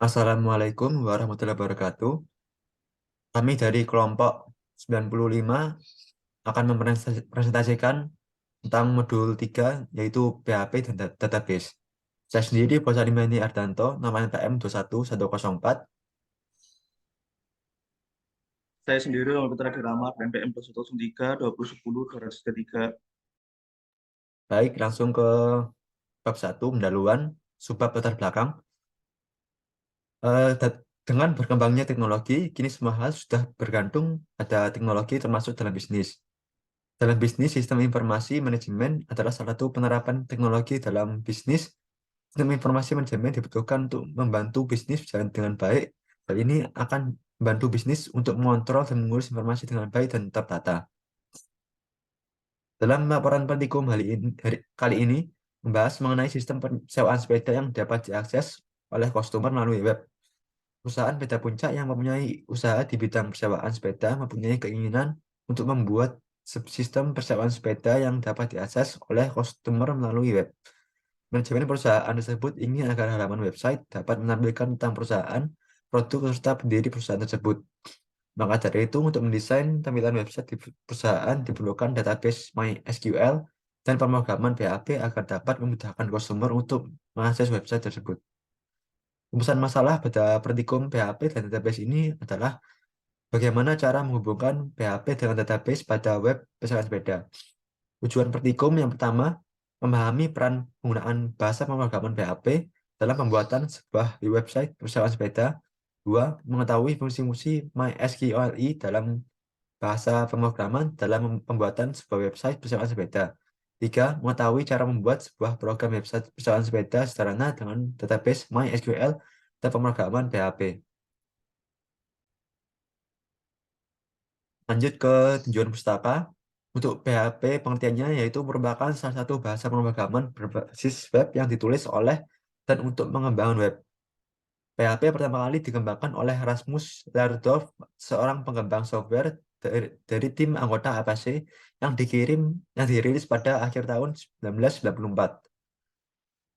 Assalamualaikum warahmatullahi wabarakatuh. Kami dari kelompok 95 akan mempresentasikan tentang modul 3 yaitu PHP dan Database. Saya sendiri Bosanimani Ardanto, nama NPM 21104. Saya sendiri Muhammad Putra Dirama, NPM 2103 2010 203. Baik, langsung ke bab 1, pendahuluan, subbab latar belakang. Dengan berkembangnya teknologi, kini semua hal sudah bergantung pada teknologi termasuk dalam bisnis. Dalam bisnis, sistem informasi manajemen adalah salah satu penerapan teknologi dalam bisnis. Sistem informasi manajemen dibutuhkan untuk membantu bisnis berjalan dengan baik. Hal ini akan membantu bisnis untuk mengontrol dan mengurus informasi dengan baik dan tertata. Dalam laporan Petikum kali ini, membahas mengenai sistem persewaan sepeda yang dapat diakses oleh customer melalui web. Perusahaan sepeda puncak yang mempunyai usaha di bidang persewaan sepeda mempunyai keinginan untuk membuat sistem persewaan sepeda yang dapat diakses oleh customer melalui web. Manajemen perusahaan tersebut ingin agar halaman website dapat menampilkan tentang perusahaan, produk, serta pendiri perusahaan tersebut. Maka dari itu, untuk mendesain tampilan website di perusahaan diperlukan database MySQL dan pemrograman PHP agar dapat memudahkan customer untuk mengakses website tersebut. Rumusan masalah pada Praktikum PHP dan database ini adalah bagaimana cara menghubungkan PHP dengan database pada web pesawat sepeda. Tujuan Praktikum yang pertama, memahami peran penggunaan bahasa pemrograman PHP dalam pembuatan sebuah website pesawat sepeda. Dua, mengetahui fungsi-fungsi MySQLi dalam bahasa pemrograman dalam pembuatan sebuah website pesawat sepeda. Tiga, mengetahui cara membuat sebuah program website pesawat sepeda sederhana dengan database MySQL dan pemrograman PHP. Lanjut ke tinjauan pustaka. Untuk PHP pengertiannya yaitu merupakan salah satu bahasa pemrograman berbasis web yang ditulis oleh dan untuk mengembangkan web. PHP pertama kali dikembangkan oleh Rasmus Lerdorf, seorang pengembang software dari tim anggota APC yang dirilis pada akhir tahun 1994.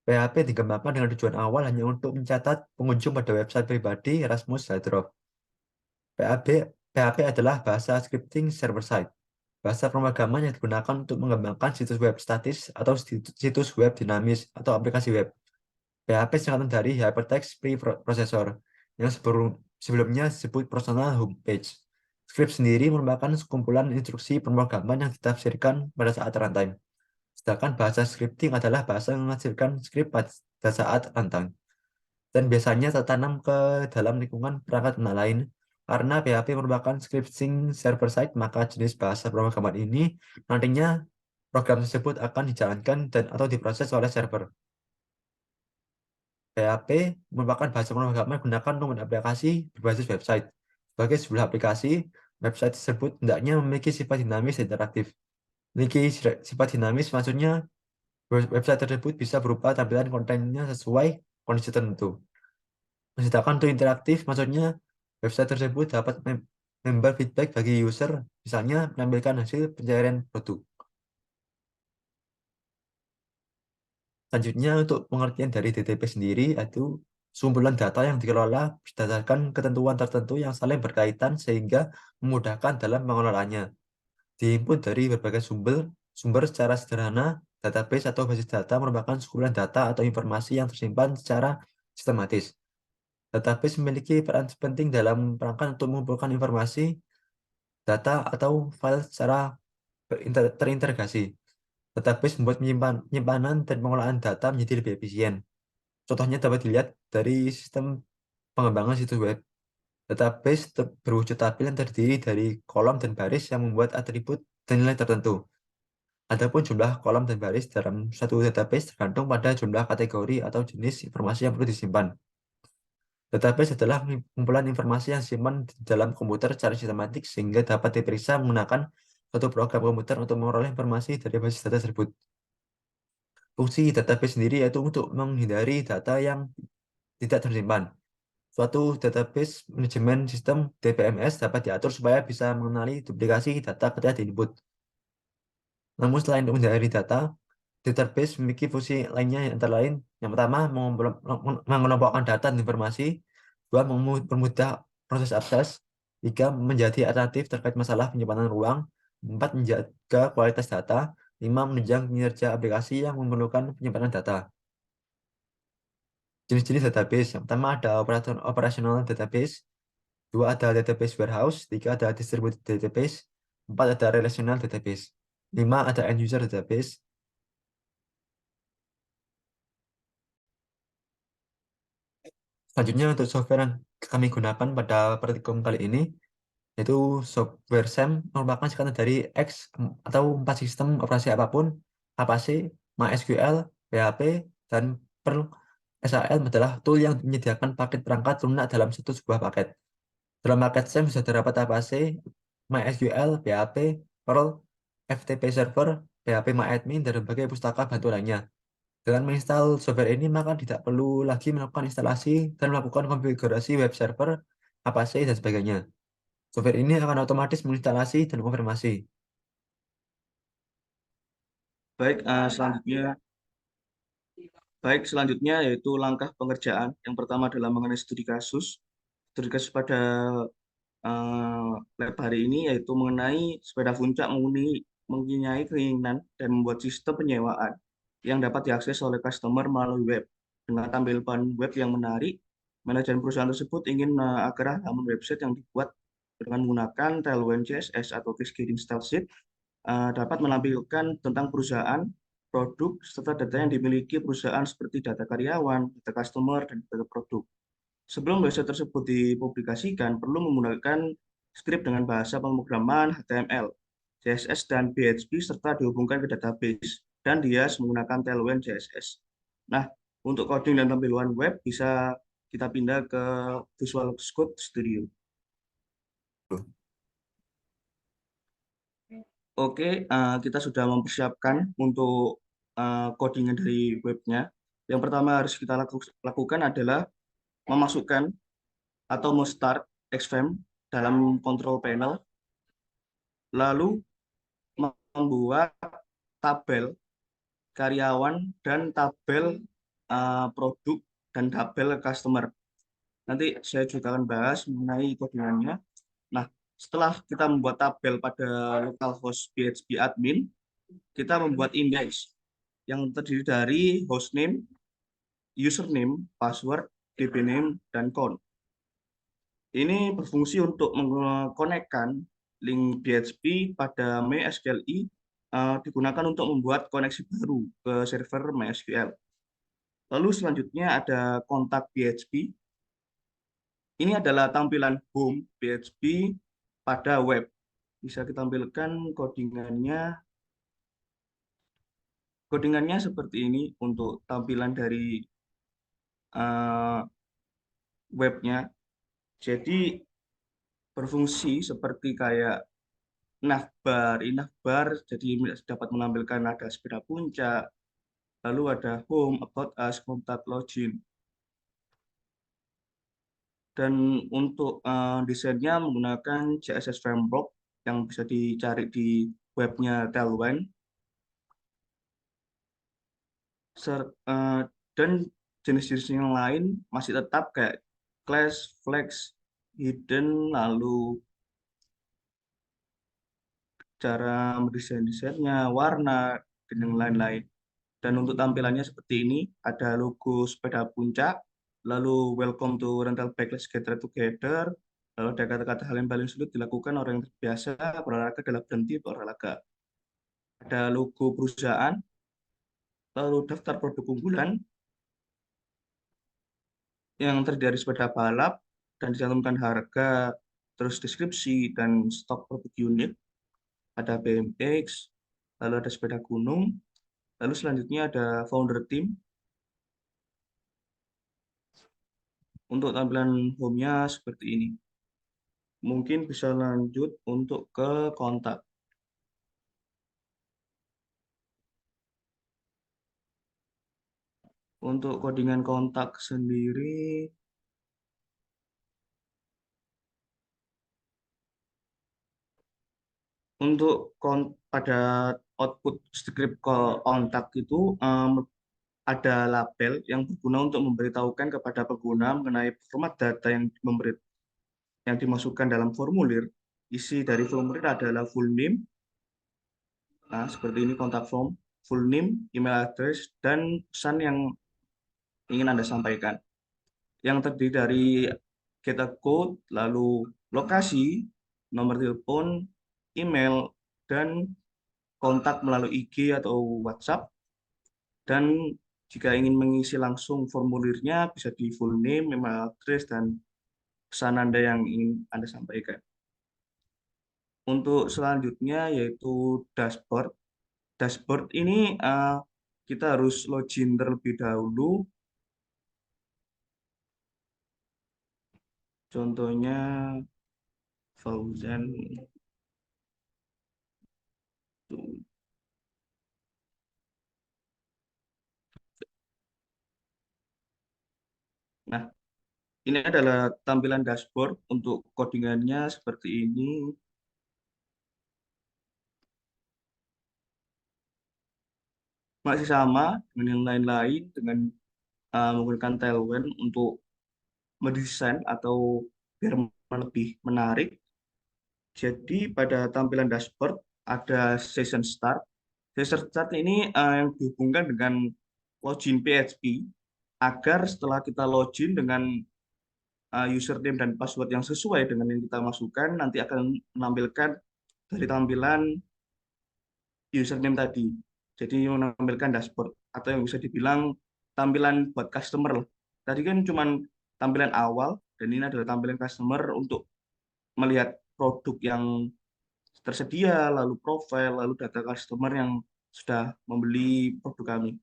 PHP dikembangkan dengan tujuan awal hanya untuk mencatat pengunjung pada website pribadi Rasmus Lerdorf. PHP adalah bahasa scripting server-side. Bahasa pemrograman yang digunakan untuk mengembangkan situs web statis atau situs web dinamis atau aplikasi web. PHP singkatan dari Hypertext Preprocessor yang sebelumnya disebut Personal Home Page. Script sendiri merupakan sekumpulan instruksi pemrograman yang ditafsirkan pada saat runtime. Sedangkan bahasa scripting adalah bahasa yang menghasilkan script pada saat runtime dan biasanya tertanam ke dalam lingkungan perangkat lunak lain. Karena PHP merupakan scripting server-side, maka jenis bahasa pemrograman ini nantinya program tersebut akan dijalankan dan atau diproses oleh server. PHP merupakan bahasa pemrograman yang digunakan untuk aplikasi berbasis website. Sebagai sebuah aplikasi, website tersebut hendaknya memiliki sifat dinamis dan interaktif. Memiliki sifat dinamis maksudnya website tersebut bisa berupa tampilan kontennya sesuai kondisi tertentu. Sedangkan untuk interaktif, maksudnya website tersebut dapat member feedback bagi user, misalnya menampilkan hasil pencarian produk. Selanjutnya, untuk pengertian dari DTP sendiri, yaitu sumpulan data yang dikelola berdasarkan ketentuan tertentu yang saling berkaitan sehingga memudahkan dalam pengelolaannya. Diinput dari berbagai sumber secara sederhana, database atau basis data merupakan sekumpulan data atau informasi yang tersimpan secara sistematis. Database memiliki peran penting dalam perangkat untuk mengumpulkan informasi, data, atau file secara terintegrasi. Database membuat penyimpanan dan pengolahan data menjadi lebih efisien. Contohnya dapat dilihat dari sistem pengembangan situs web. Database berwujud tabel yang terdiri dari kolom dan baris yang membuat atribut dan nilai tertentu. Adapun jumlah kolom dan baris dalam satu database tergantung pada jumlah kategori atau jenis informasi yang perlu disimpan. Database adalah kumpulan informasi yang disimpan di dalam komputer secara sistematik sehingga dapat diperiksa menggunakan suatu program komputer untuk memperoleh informasi dari basis data tersebut. Fungsi database sendiri yaitu untuk menghindari data yang tidak tersimpan. Suatu database manajemen sistem DBMS dapat diatur supaya bisa mengenali duplikasi data ketika diinput. Namun selain untuk menghindari data, database memiliki fungsi lainnya yang antara lain yang pertama mengelompokkan data dan informasi. 2. Mempermudah proses akses. 3. Menjadi alternatif terkait masalah penyimpanan ruang. 4. Menjaga kualitas data. 5. Menunjang kinerja aplikasi yang memerlukan penyimpanan data. Jenis-jenis database. Yang pertama ada operational database. 2 ada database warehouse. 3 ada distributed database. 4 ada relational database. 5 ada end user database. Selanjutnya untuk software yang kami gunakan pada praktikum kali ini yaitu software SAM merupakan singkatan dari X atau 4 sistem operasi apapun, APC, MySQL, PHP, dan Perl. SAL adalah tool yang menyediakan paket perangkat lunak dalam satu sebuah paket. Dalam paket SAM bisa terdapat APC, MySQL, PHP, Perl, FTP server, PHP MyAdmin, dan berbagai pustaka bantu lainnya. Dengan menginstal software ini, maka tidak perlu lagi melakukan instalasi dan melakukan konfigurasi web server, APC, dan sebagainya. Software ini akan otomatis menginstalasi dan konfirmasi. Baik, selanjutnya yaitu langkah pengerjaan. Yang pertama adalah mengenai studi kasus. Studi kasus pada lab hari ini yaitu mengenai sepeda puncak mempunyai keinginan dan membuat sistem penyewaan yang dapat diakses oleh customer melalui web. Dengan tampilan web yang menarik, manajemen perusahaan tersebut ingin agar halaman website yang dibuat dengan menggunakan Tailwind CSS atau Cascading Style Sheet dapat menampilkan tentang perusahaan, produk, serta data yang dimiliki perusahaan seperti data karyawan, data customer, dan data produk. Sebelum website tersebut dipublikasikan, perlu menggunakan skrip dengan bahasa pemrograman HTML, CSS, dan PHP serta dihubungkan ke database dan Dias menggunakan Tailwind CSS. Nah, untuk coding dan tampilan web bisa kita pindah ke Visual Code Studio. Oke, kita sudah mempersiapkan untuk codingan dari webnya. Yang pertama harus kita lakukan adalah memasukkan atau start Xframe dalam control panel, lalu membuat tabel karyawan dan tabel produk dan tabel customer. Nanti saya juga akan bahas mengenai codingannya. Nah, setelah kita membuat tabel pada localhost PHP admin, kita membuat index yang terdiri dari hostname, username, password, dbname, dan count. Ini berfungsi untuk mengkonekkan link PHP pada MySQLi digunakan untuk membuat koneksi baru ke server MySQL. Lalu selanjutnya ada kontak PHP. Ini adalah tampilan home PHP pada web. Bisa kita tampilkan codingannya. Codingannya seperti ini untuk tampilan dari uh, webnya. Jadi berfungsi seperti kayak navbar. Ini navbar jadi dapat menampilkan ada sepeda puncak, lalu ada home, about us, contact, login. Dan untuk desainnya menggunakan CSS framework yang bisa dicari di webnya Tailwind. Dan jenis-jenis yang lain masih tetap kayak class, flex, hidden, lalu cara mendesain-desainnya, warna, dan yang lain-lain. Dan untuk tampilannya seperti ini, ada logo sepeda puncak, lalu welcome to rental bike, let's get together, lalu ada kata-kata hal yang paling sulit dilakukan orang yang terbiasa berolahraga adalah berhenti berolahraga. Ada logo perusahaan, lalu daftar produk unggulan yang terdiri dari sepeda balap dan dicantumkan harga, terus deskripsi dan stok produk unit. Ada BMX, lalu ada sepeda gunung, lalu selanjutnya ada founder team. Untuk tampilan home-nya seperti ini. Mungkin bisa lanjut untuk ke kontak. Untuk codingan kontak sendiri, untuk pada output script kontak itu ada label yang berguna untuk memberitahukan kepada pengguna mengenai format data yang dimasukkan dalam formulir. Isi dari formulir adalah full name, nah seperti ini kontak form, full name, email address, dan pesan yang ingin Anda sampaikan. Yang terdiri dari get a code, lalu lokasi, nomor telepon, email, dan kontak melalui IG atau WhatsApp. Dan jika ingin mengisi langsung formulirnya, bisa di full name, email address, dan pesan Anda yang ingin Anda sampaikan. Untuk selanjutnya yaitu dashboard. Dashboard ini kita harus login terlebih dahulu. Contohnya Fauzan. Nah, ini adalah tampilan dashboard untuk codingannya seperti ini. Masih sama dengan yang lain-lain dengan menggunakan Tailwind untuk mendesain atau biar lebih menarik. Jadi pada tampilan dashboard ada session start. Session start ini yang dihubungkan dengan login PHP agar setelah kita login dengan username dan password yang sesuai dengan yang kita masukkan nanti akan menampilkan dari tampilan username tadi. Jadi menampilkan dashboard atau yang bisa dibilang tampilan buat customer lah. Tadi kan cuma tampilan awal dan ini adalah tampilan customer untuk melihat produk yang tersedia, lalu profil, lalu data customer yang sudah membeli produk kami.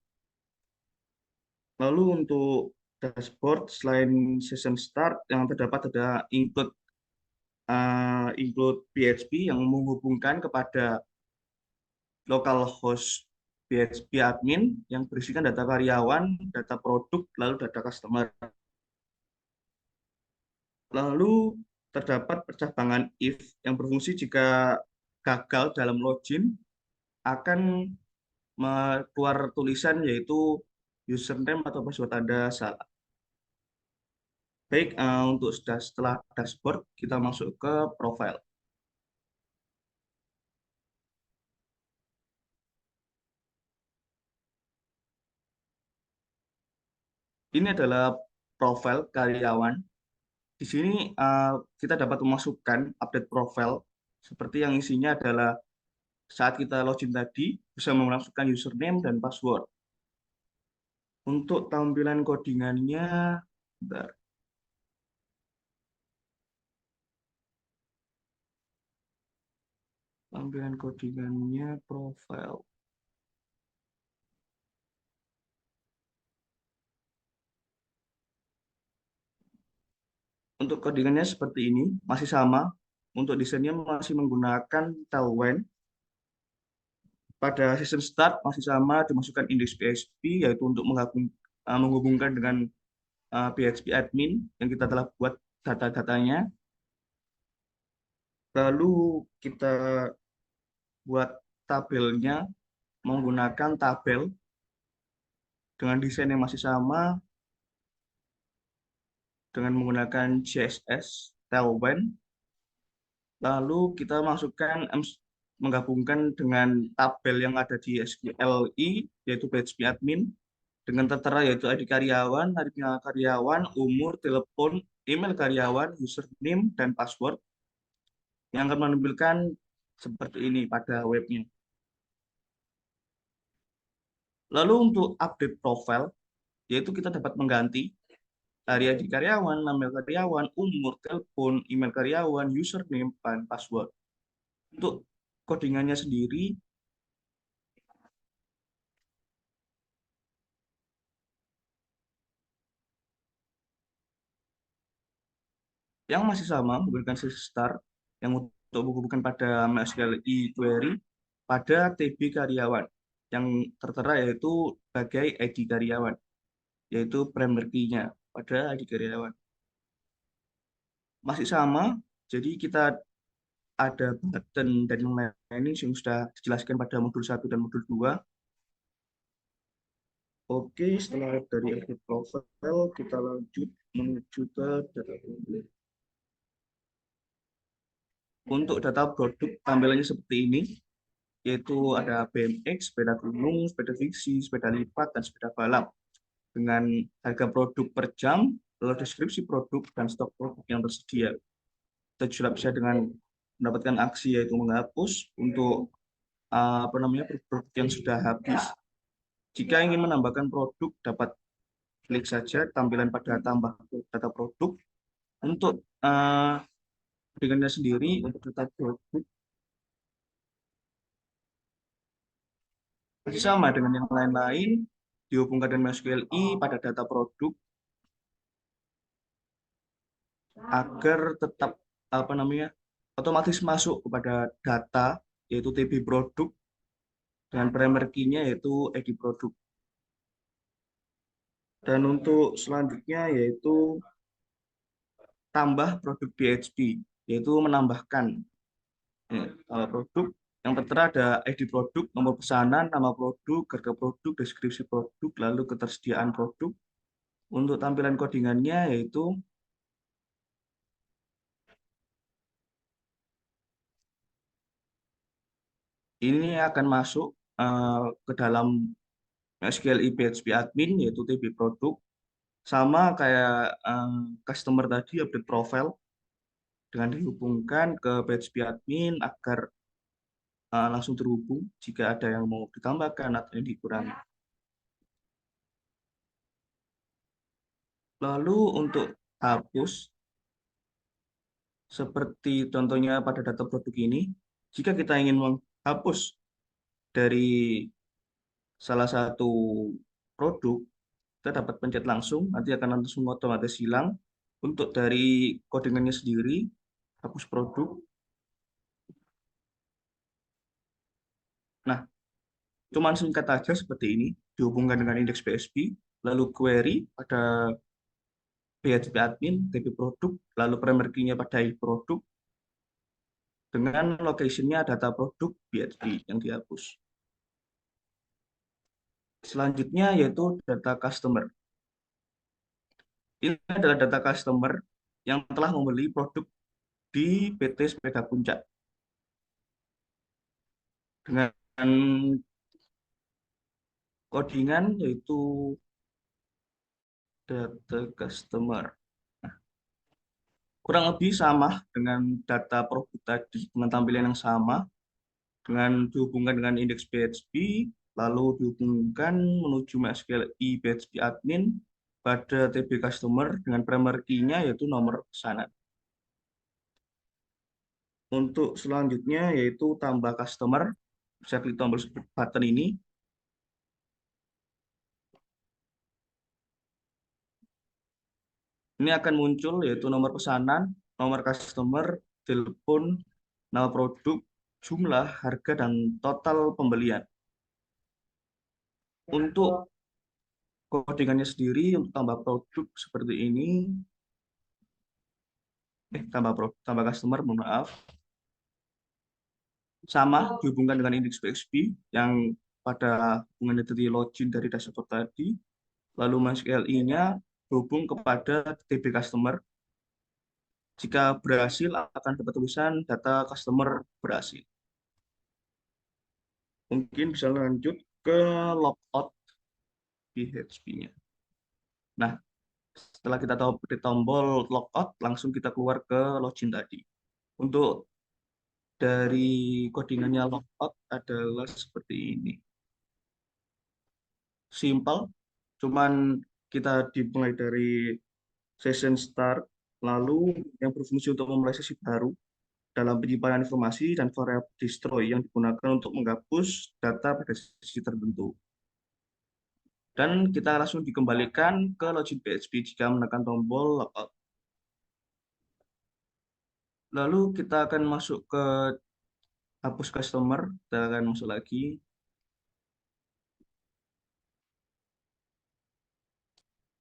Lalu untuk dashboard selain session start yang terdapat ada include PHP yang menghubungkan kepada localhost PHP admin yang berisikan data karyawan, data produk, lalu data customer. Lalu terdapat percabangan if yang berfungsi jika gagal dalam login akan keluar tulisan yaitu username atau password Anda salah. Baik, untuk setelah dashboard kita masuk ke profile. Ini adalah profil karyawan. Di sini kita dapat memasukkan update profile seperti yang isinya adalah saat kita login tadi bisa memasukkan username dan password. Untuk tampilan codingannya, bentar. Tampilan codingannya profile. Untuk codingannya seperti ini, masih sama. Untuk desainnya masih menggunakan Tailwind. Pada season start masih sama dimasukkan index PHP yaitu untuk menghubungkan dengan PHP admin yang kita telah buat data-datanya. Lalu kita buat tabelnya menggunakan tabel dengan desain yang masih sama dengan menggunakan CSS Tailwind. Lalu kita masukkan menggabungkan dengan tabel yang ada di SQLi yaitu PHP admin dengan tertera yaitu ID karyawan, harinya karyawan, umur, telepon, email karyawan, username, dan password yang akan menampilkan seperti ini pada webnya. Lalu untuk update profile, yaitu kita dapat mengganti area di karyawan, nama karyawan, umur, telepon, email karyawan, username, dan password. Untuk codingannya sendiri, yang masih sama menggunakan sesi start yang untuk menghubungkan pada MySQL query pada TB karyawan yang tertera yaitu sebagai ID karyawan yaitu primary key-nya pada ID karyawan masih sama jadi kita ada button dan yang lain yang sudah dijelaskan pada modul 1 dan modul 2 Oke, setelah dari edit profile, kita lanjut menuju ke data produk. Untuk data produk, tampilannya seperti ini, yaitu ada BMX, sepeda gunung, sepeda fiksi, sepeda lipat, dan sepeda balap. Dengan harga produk per jam, lalu deskripsi produk, dan stok produk yang tersedia. Kita juga bisa dengan mendapatkan aksi, yaitu menghapus untuk produk yang sudah habis. Jika ingin menambahkan produk, dapat klik saja tampilan pada tambah data produk. Untuk dengannya sendiri, untuk data produk masih sama dengan yang lain-lain, dihubungkan dengan MySQLi pada data produk agar tetap otomatis masuk kepada data, yaitu TB produk, dengan primary key-nya yaitu ID produk. Dan untuk selanjutnya yaitu tambah produk PHP, yaitu menambahkan produk yang tertera ada ID produk, nomor pesanan, nama produk, harga produk, deskripsi produk, lalu ketersediaan produk. Untuk tampilan codingannya yaitu ini akan masuk ke dalam SQLi PHP admin, yaitu TB produk, sama kayak customer tadi, update profile dengan dihubungkan ke PHP admin agar langsung terhubung jika ada yang mau ditambahkan atau yang dikurangi. Lalu untuk hapus, seperti contohnya pada data produk ini, jika kita ingin menghapus dari salah satu produk, kita dapat pencet langsung, nanti akan langsung otomatis hilang. Untuk dari codingannya sendiri, hapus produk. Nah, cuman singkat aja seperti ini, dihubungkan dengan indeks PHP, lalu query pada PHP admin, TP produk, lalu primary key-nya pada produk, dengan location-nya data produk PHP yang dihapus. Selanjutnya yaitu data customer. Ini adalah data customer yang telah membeli produk di PT Sepeda Puncak. Dengan codingan yaitu data customer. Kurang lebih sama dengan data produk tadi, dengan tampilan yang sama, dengan dihubungkan dengan indeks PHP, lalu dihubungkan menuju MySQLi PHP admin pada TB customer dengan primary key-nya yaitu nomor pesanan. Untuk selanjutnya yaitu tambah customer, bisa klik tombol button ini. Ini akan muncul yaitu nomor pesanan, nomor customer, telepon, nama produk, jumlah, harga, dan total pembelian. Untuk codingannya sendiri, untuk tambah produk seperti ini, tambah customer, mohon maaf, sama dihubungkan dengan indeks PHP yang pada hubungannya tadi login dari dashboard tadi, lalu MySQLi-nya berhubung kepada TB customer. Jika berhasil akan dapat tulisan data customer berhasil. Mungkin bisa lanjut ke logout PHP-nya. Nah, setelah kita tahu di tombol logout, langsung kita keluar ke login tadi. Untuk dari codingannya logout adalah seperti ini. Simple, cuman kita dimulai dari session start, lalu yang berfungsi untuk memulai sesi baru dalam penyimpanan informasi dan variabel destroy yang digunakan untuk menghapus data pada sesi tertentu. Dan kita langsung dikembalikan ke login PHP jika menekan tombol logout. Lalu kita akan masuk ke hapus customer, kita akan masuk lagi.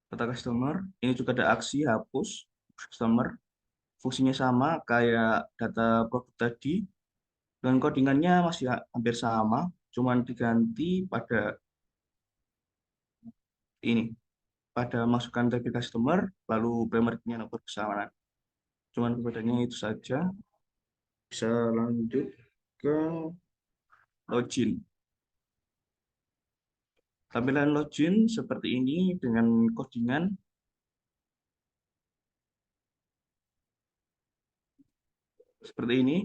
Data customer, ini juga ada aksi hapus customer. Fungsinya sama kayak data produk tadi, dan codingannya masih hampir sama, cuman diganti pada ini. Pada masukkan tag customer, lalu primernya nomor pesanan. Cuman perbedaannya itu saja. Bisa lanjut ke login. Tampilan login seperti ini dengan codingan seperti ini.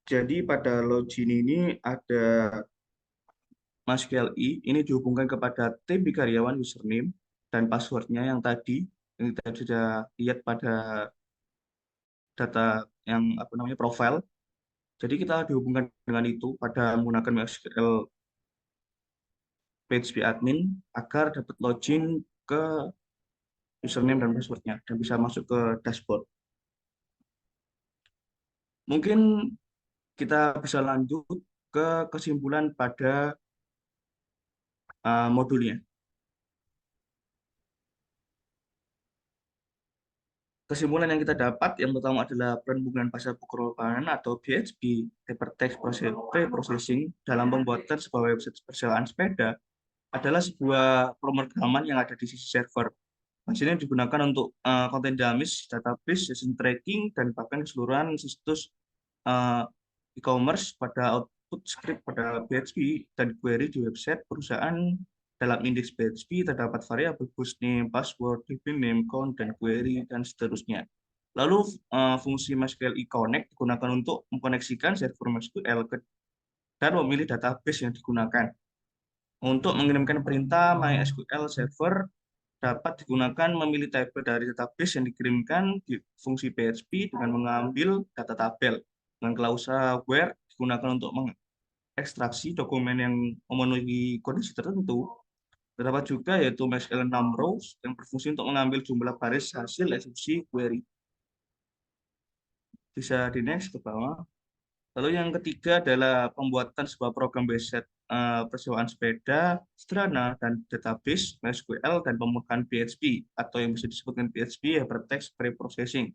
Jadi pada login ini ada MySQL ini dihubungkan kepada TB karyawan username dan passwordnya yang tadi yang kita sudah lihat pada data yang profile. Jadi kita dihubungkan dengan itu pada menggunakan MySQL PHP admin agar dapat login ke username dan passwordnya dan bisa masuk ke dashboard. Mungkin kita bisa lanjut ke kesimpulan pada modulnya. Kesimpulan yang kita dapat yang pertama adalah pembukaan pasar pengorbanan atau PHP Hypertext Preprocessing dalam pembuatan sebuah website persewaan sepeda adalah sebuah pemrograman yang ada di sisi server. Hasilnya digunakan untuk konten database, session tracking, dan bahkan keseluruhan situs uh, e-commerce pada output script pada PHP dan query di website perusahaan. Dalam indeks PHP terdapat variabel hostname, password, domain name, count, dan query, dan seterusnya. Lalu fungsi MySQL e-connect digunakan untuk mengkoneksikan server MySQL dan memilih database yang digunakan. Untuk mengirimkan perintah MySQL server dapat digunakan memilih tabel dari database yang dikirimkan di fungsi PHP dengan mengambil data tabel. Dengan klausa where digunakan untuk mengekstraksi dokumen yang memenuhi kondisi tertentu. Terdapat juga yaitu MySQL numRows yang berfungsi untuk mengambil jumlah baris hasil eksekusi query. Bisa di next ke bawah. Lalu yang ketiga adalah pembuatan sebuah program based persewaan sepeda sederhana dan database MySQL dan pembukaan PHP atau yang bisa disebutkan PHP Hypertext Preprocessing.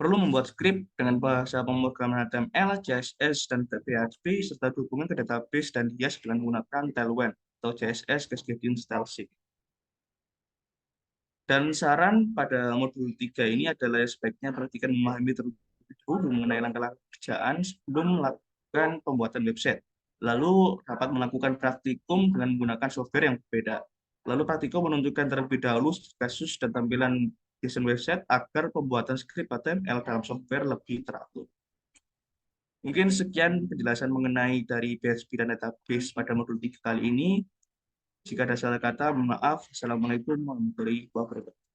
Perlu membuat skrip dengan bahasa pemrograman HTML, CSS, dan PHP serta dukungan ke database dan hias dengan menggunakan Tailwind atau CSS Cascading Style Sheet. Dan saran pada modul 3 ini adalah sebaiknya perhatikan memahami terlebih dahulu mengenai langkah-langkah pekerjaan sebelum melakukan pembuatan website. Lalu dapat melakukan praktikum dengan menggunakan software yang berbeda. Lalu praktikum menunjukkan terlebih dahulu kasus dan tampilan desain website agar pembuatan skrip HTML dalam software lebih teratur. Mungkin sekian penjelasan mengenai dari PHP dan database pada modul 3 kali ini. Jika ada salah kata, mohon maaf. Assalamualaikum warahmatullahi wabarakatuh.